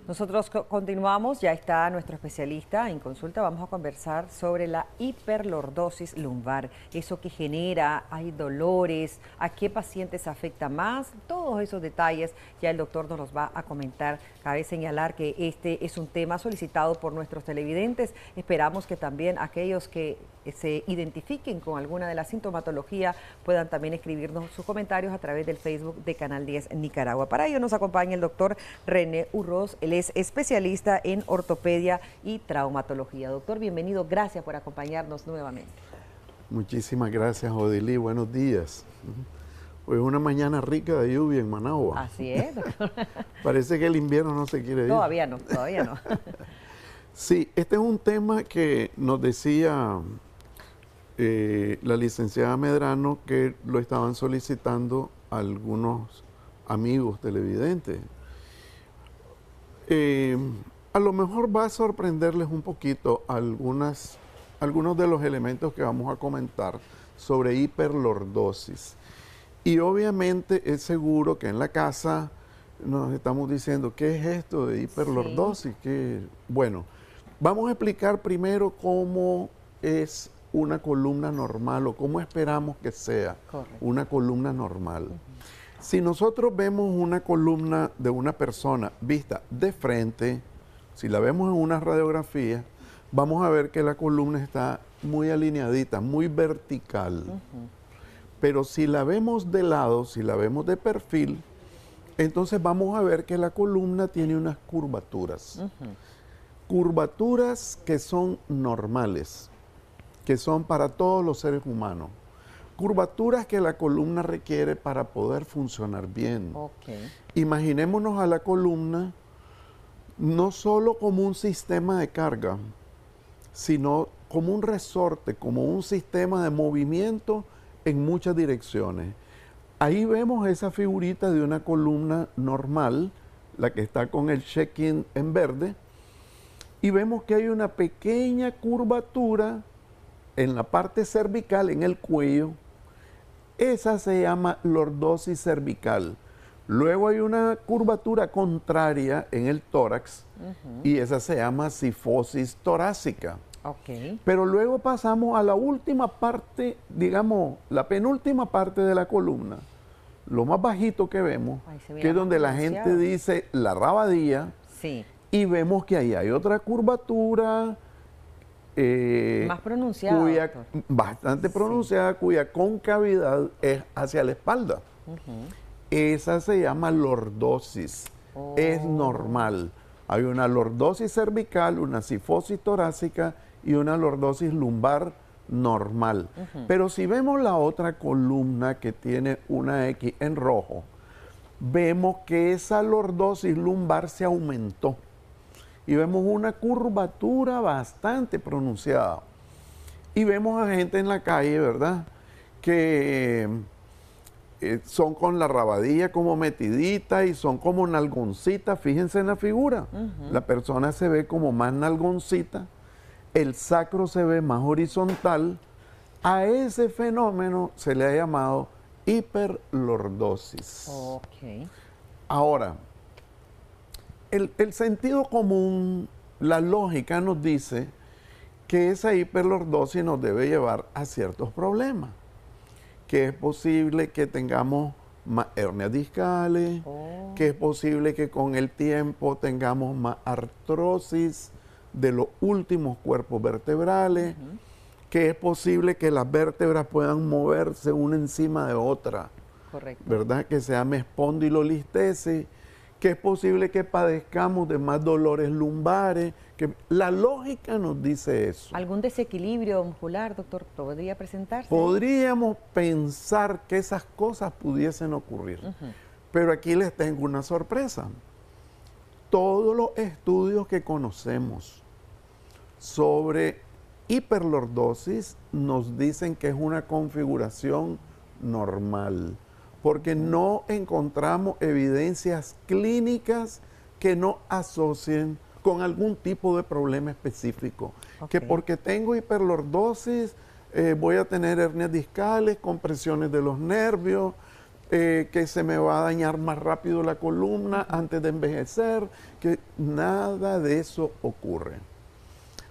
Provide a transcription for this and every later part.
Nosotros continuamos, ya está nuestro especialista en consulta. Vamos a conversar sobre la hiperlordosis lumbar, eso que genera, hay dolores, a qué pacientes afecta más, todos esos detalles ya el doctor nos los va a comentar. Cabe señalar que este es un tema solicitado por nuestros televidentes. Esperamos que también aquellos que se identifiquen con alguna de la sintomatología puedan también escribirnos sus comentarios a través del Facebook de Canal 10 Nicaragua. Para ello nos acompaña el doctor René Urroz. Él es especialista en ortopedia y traumatología. Doctor, bienvenido. Gracias por acompañarnos nuevamente. Muchísimas gracias, Odilí. Buenos días. Hoy es una mañana rica de lluvia en Managua. Así es, doctor. Parece que el invierno no se quiere ir. Todavía no, todavía no. Sí, este es un tema que nos decía la licenciada Medrano que lo estaban solicitando algunos amigos televidentes. A lo mejor va a sorprenderles un poquito algunos de los elementos que vamos a comentar sobre hiperlordosis. Y obviamente es seguro que en la casa nos estamos diciendo, ¿qué es esto de hiperlordosis? Sí. Bueno, vamos a explicar primero cómo es una columna normal o cómo esperamos que sea una columna normal. Si nosotros vemos una columna de una persona vista de frente, si la vemos en una radiografía, vamos a ver que la columna está muy alineadita, muy vertical. Pero si la vemos de lado, si la vemos de perfil, entonces vamos a ver que la columna tiene unas curvaturas. Curvaturas que son normales, que son para todos los seres humanos. Curvaturas que la columna requiere para poder funcionar bien. Imaginémonos a la columna no solo como un sistema de carga, sino como un resorte, como un sistema de movimiento en muchas direcciones. Ahí vemos esa figurita de una columna normal, la que está con el check-in en verde, y vemos que hay una pequeña curvatura en la parte cervical, en el cuello. Esa se llama lordosis cervical. Luego hay una curvatura contraria en el tórax y esa se llama cifosis torácica. Pero luego pasamos a la última parte, digamos, la penúltima parte de la columna, lo más bajito que vemos, que es donde la gente dice la rabadilla, y vemos que ahí hay otra curvatura más pronunciada, bastante pronunciada, cuya concavidad es hacia la espalda. Esa se llama lordosis, es normal. Hay una lordosis cervical, una cifosis torácica y una lordosis lumbar normal. Pero si vemos la otra columna que tiene una X en rojo, vemos que esa lordosis lumbar se aumentó y vemos una curvatura bastante pronunciada. Y vemos a gente en la calle, ¿verdad?, que son con la rabadilla como metidita y son como nalgoncita. Fíjense en la figura. La persona se ve como más nalgoncita, el sacro se ve más horizontal. A ese fenómeno se le ha llamado hiperlordosis. Ahora, el sentido común, la lógica nos dice que esa hiperlordosis nos debe llevar a ciertos problemas, que es posible que tengamos más hernias discales, que es posible que con el tiempo tengamos más artrosis de los últimos cuerpos vertebrales, que es posible que las vértebras puedan moverse una encima de otra, ¿verdad?, que se llama espondilolistesis, que es posible que padezcamos de más dolores lumbares, que la lógica nos dice eso. ¿Algún desequilibrio muscular, doctor, podría presentarse? Podríamos pensar que esas cosas pudiesen ocurrir, pero aquí les tengo una sorpresa. Todos los estudios que conocemos sobre hiperlordosis nos dicen que es una configuración normal, porque no encontramos evidencias clínicas que no asocien con algún tipo de problema específico. Que porque tengo hiperlordosis voy a tener hernias discales, compresiones de los nervios, que se me va a dañar más rápido la columna antes de envejecer, que nada de eso ocurre.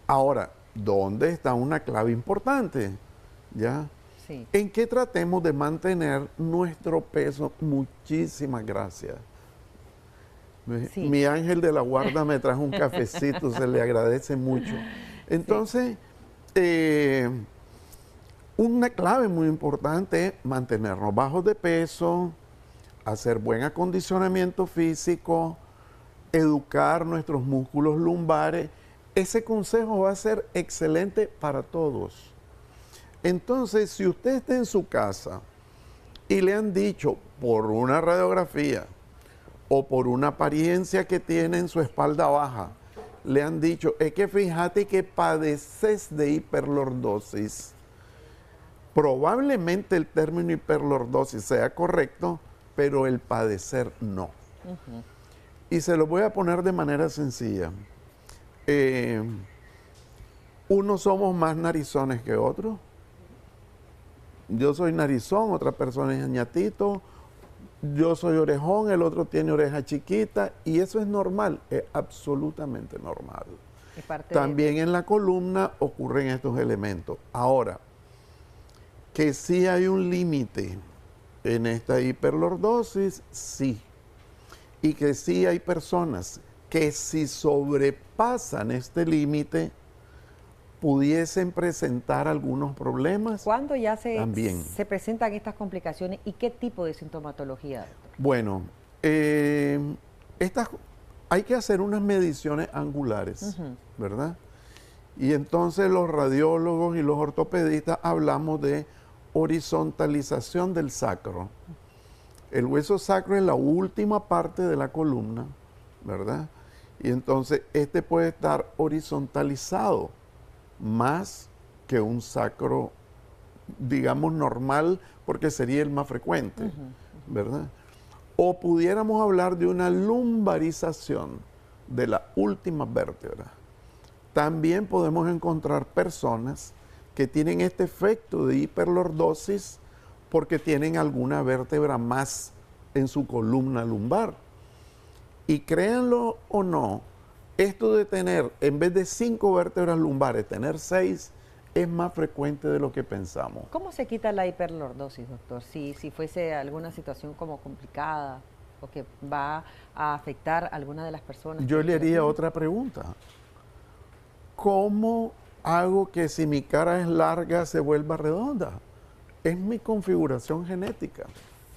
Ahora, ¿dónde está una clave importante? ¿Ya? Sí. En que tratemos de mantener nuestro peso. Muchísimas gracias. Sí. Mi ángel de la guarda me trajo un cafecito, se le agradece mucho. Entonces, una clave muy importante es mantenernos bajos de peso, hacer buen acondicionamiento físico, educar nuestros músculos lumbares. Ese consejo va a ser excelente para todos. Entonces, si usted está en su casa y le han dicho por una radiografía o por una apariencia que tiene en su espalda baja, le han dicho, es que fíjate que padeces de hiperlordosis. Probablemente el término hiperlordosis sea correcto, pero el padecer no. Y se lo voy a poner de manera sencilla. Unos somos más narizones que otros. Yo soy narizón, otra persona es ñatito. Yo soy orejón, el otro tiene oreja chiquita. Y eso es normal, es absolutamente normal. También en la columna ocurren estos elementos. Ahora, que sí hay un límite en esta hiperlordosis, sí. Y que sí hay personas que si sobrepasan este límite pudiesen presentar algunos problemas. ¿Cuándo ya se presentan estas complicaciones y qué tipo de sintomatología, doctor? Bueno, hay que hacer unas mediciones angulares, ¿verdad? Y entonces los radiólogos y los ortopedistas hablamos de horizontalización del sacro. El hueso sacro es la última parte de la columna, ¿verdad? Y entonces este puede estar horizontalizado más que un sacro, digamos, normal, porque sería el más frecuente, ¿verdad? O pudiéramos hablar de una lumbarización de la última vértebra. También podemos encontrar personas que tienen este efecto de hiperlordosis porque tienen alguna vértebra más en su columna lumbar. Y créanlo o no, esto de tener, en vez de 5 vértebras lumbares, tener 6, es más frecuente de lo que pensamos. ¿Cómo se quita la hiperlordosis, doctor? Si fuese alguna situación como complicada o que va a afectar a alguna de las personas. Yo le haría otra pregunta. ¿Cómo hago que si mi cara es larga se vuelva redonda? Es mi configuración genética.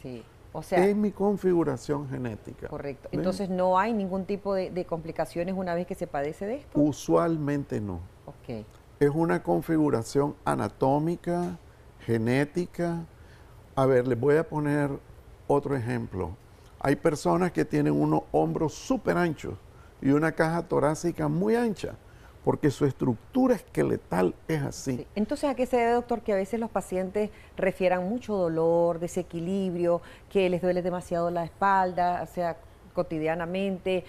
Sí, o sea... Es mi configuración genética. Correcto. Entonces, ¿no hay ningún tipo de complicaciones una vez que se padece de esto? Usualmente no. Ok. Es una configuración anatómica, genética. A ver, les voy a poner otro ejemplo. Hay personas que tienen unos hombros súper anchos y una caja torácica muy ancha, porque su estructura esqueletal es así. Sí. Entonces, ¿a qué se debe, doctor, que a veces los pacientes refieran mucho dolor, desequilibrio, que les duele demasiado la espalda, o sea, cotidianamente?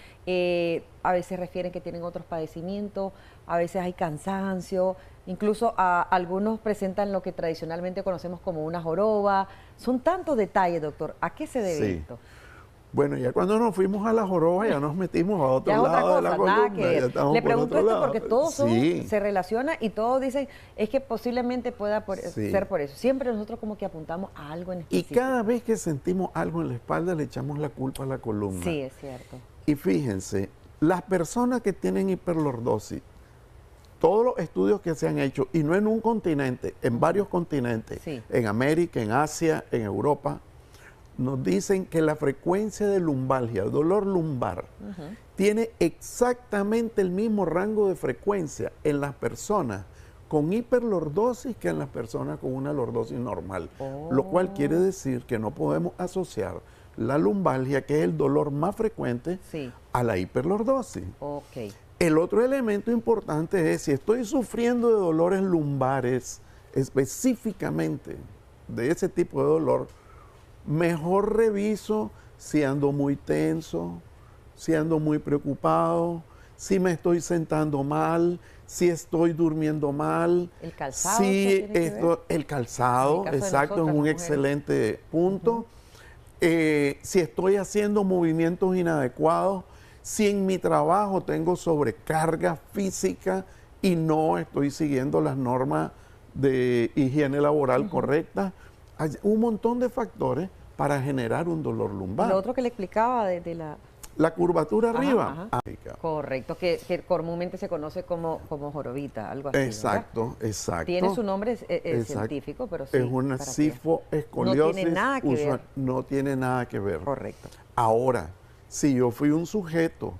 A veces refieren que tienen otros padecimientos, a veces hay cansancio, incluso algunos presentan lo que tradicionalmente conocemos como una joroba. Son tantos detalles, doctor. ¿A qué se debe esto? Bueno, ya cuando nos fuimos a la joroba ya nos metimos a otro lado de la columna. Le pregunto esto porque todos se relacionan y todos dicen, es que posiblemente pueda ser por eso. Siempre nosotros como que apuntamos a algo en específico. Y cada vez que sentimos algo en la espalda le echamos la culpa a la columna. Sí, es cierto. Y fíjense, las personas que tienen hiperlordosis, todos los estudios que se han hecho, y no en un continente, en varios continentes, en América, en Asia, en Europa, nos dicen que la frecuencia de lumbalgia, el dolor lumbar, tiene exactamente el mismo rango de frecuencia en las personas con hiperlordosis que en las personas con una lordosis normal. Lo cual quiere decir que no podemos asociar la lumbalgia, que es el dolor más frecuente, a la hiperlordosis. El otro elemento importante es, si estoy sufriendo de dolores lumbares, específicamente de ese tipo de dolor, mejor reviso si ando muy tenso, si ando muy preocupado, si me estoy sentando mal, si estoy durmiendo mal. El calzado. El calzado, exacto, es un excelente punto. si estoy haciendo movimientos inadecuados, si en mi trabajo tengo sobrecarga física y no estoy siguiendo las normas de higiene laboral correctas. Hay un montón de factores para generar un dolor lumbar. Lo otro que le explicaba de la... La curvatura arriba. Correcto, que comúnmente se conoce como jorobita, algo así. Exacto, ¿verdad? exacto. Tiene su nombre científico, pero sí. Es una cifoescoliosis. No tiene nada que ver. No tiene nada que ver. Correcto. Ahora, si yo fui un sujeto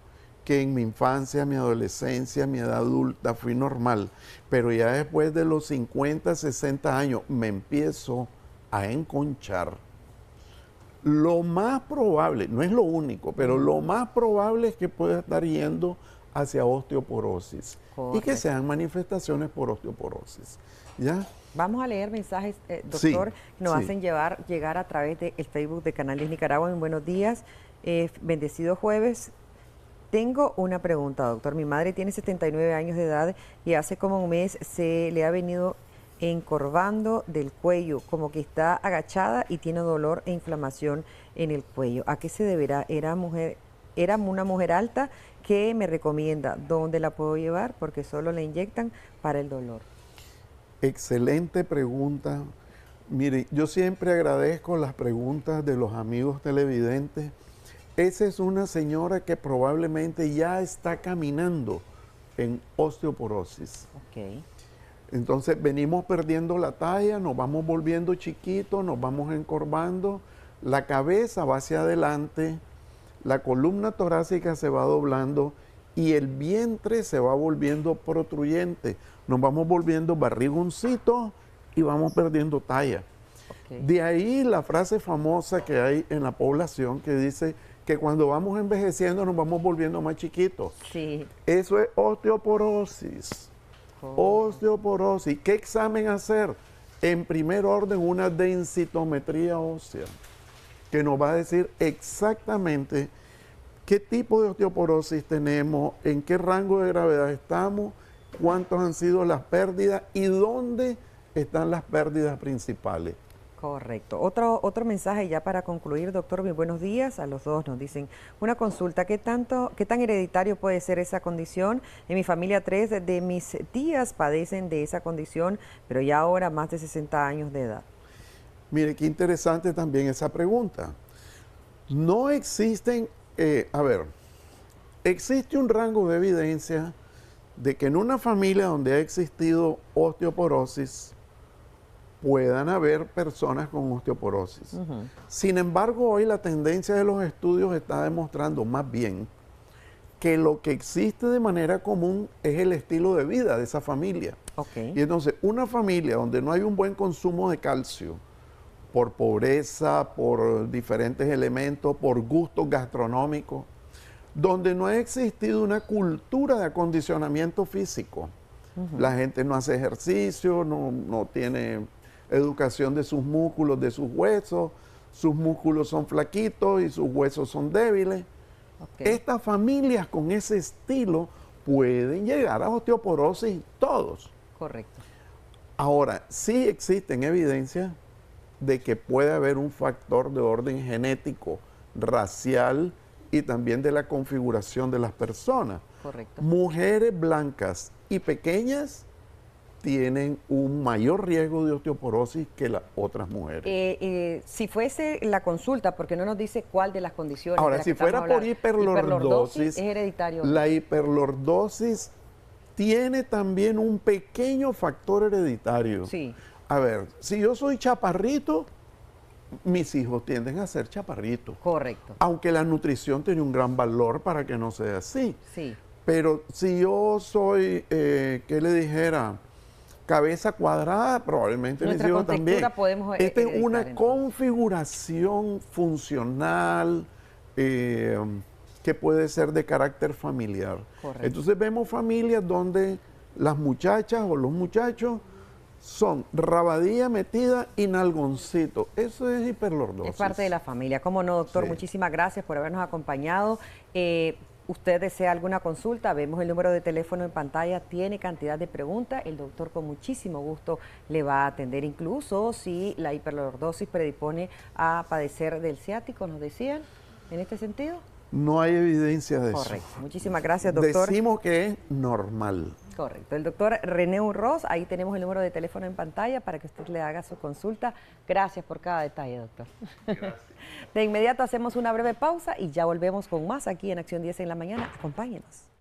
que en mi infancia, mi adolescencia, mi edad adulta fui normal, pero ya después de los 50, 60 años me empiezo a enconchar, lo más probable, no es lo único, pero lo más probable es que pueda estar yendo hacia osteoporosis. Correcto. Y que sean manifestaciones por osteoporosis. ¿Ya? Vamos a leer mensajes, doctor, que nos hacen llegar a través del Facebook de Canales Nicaragua. Buenos días, bendecido jueves. Tengo una pregunta, doctor. Mi madre tiene 79 años de edad y hace como un mes se le ha venido encorvando del cuello, como que está agachada y tiene dolor e inflamación en el cuello. ¿A qué se deberá? Era una mujer alta. ¿Qué me recomienda? ¿Dónde la puedo llevar? Porque solo la inyectan para el dolor. Excelente pregunta. Mire, yo siempre agradezco las preguntas de los amigos televidentes. Esa es una señora que probablemente ya está caminando en osteoporosis. Okay. Entonces venimos perdiendo la talla, nos vamos volviendo chiquitos, nos vamos encorvando, la cabeza va hacia adelante, la columna torácica se va doblando y el vientre se va volviendo protruyente. Nos vamos volviendo barriguncitos y vamos perdiendo talla. Okay. De ahí la frase famosa que hay en la población que dice que cuando vamos envejeciendo nos vamos volviendo más chiquitos. Sí. Eso es osteoporosis. Osteoporosis. ¿Qué examen hacer? En primer orden, una densitometría ósea, que nos va a decir exactamente qué tipo de osteoporosis tenemos, en qué rango de gravedad estamos, cuántas han sido las pérdidas y dónde están las pérdidas principales. Correcto. Otro mensaje ya para concluir, doctor. Muy buenos días. A los dos nos dicen una consulta. ¿Qué tan hereditario puede ser esa condición? En mi familia 3 de mis tías padecen de esa condición, pero ya ahora más de 60 años de edad. Mire, qué interesante también esa pregunta. No existen, existe un rango de evidencia de que en una familia donde ha existido osteoporosis, puedan haber personas con osteoporosis. Sin embargo, hoy la tendencia de los estudios está demostrando más bien que lo que existe de manera común es el estilo de vida de esa familia. Okay. Y entonces, una familia donde no hay un buen consumo de calcio, por pobreza, por diferentes elementos, por gustos gastronómicos, donde no ha existido una cultura de acondicionamiento físico. La gente no hace ejercicio, no tiene educación de sus músculos, de sus huesos, sus músculos son flaquitos y sus huesos son débiles. Okay. Estas familias con ese estilo pueden llegar a osteoporosis todos. Correcto. Ahora, sí existen evidencias de que puede haber un factor de orden genético, racial y también de la configuración de las personas. Correcto. Mujeres blancas y pequeñas tienen un mayor riesgo de osteoporosis que las otras mujeres. Si fuese la consulta, porque no nos dice cuál de las condiciones. Ahora, si fuera por hiperlordosis, es hereditario. La hiperlordosis tiene también un pequeño factor hereditario. Sí. A ver, si yo soy chaparrito, mis hijos tienden a ser chaparritos. Correcto. Aunque la nutrición tiene un gran valor para que no sea así. Sí. Pero si yo soy, ¿qué le dijera? Cabeza cuadrada, probablemente mis hijos también. Esta es una configuración funcional que puede ser de carácter familiar. Correcto. Entonces vemos familias donde las muchachas o los muchachos son rabadilla metida y nalgoncito. Eso es hiperlordosis. Es parte de la familia. ¿Cómo no, doctor? Sí. Muchísimas gracias por habernos acompañado. usted desea alguna consulta, vemos el número de teléfono en pantalla, tiene cantidad de preguntas, el doctor con muchísimo gusto le va a atender, incluso si la hiperlordosis predispone a padecer del ciático, nos decían, en este sentido. No hay evidencia de eso. Correcto. Muchísimas gracias, doctor. Decimos que es normal. Correcto. El doctor René Urroz, ahí tenemos el número de teléfono en pantalla para que usted le haga su consulta. Gracias por cada detalle, doctor. Gracias. De inmediato hacemos una breve pausa y ya volvemos con más aquí en Acción 10 en la mañana. Acompáñenos.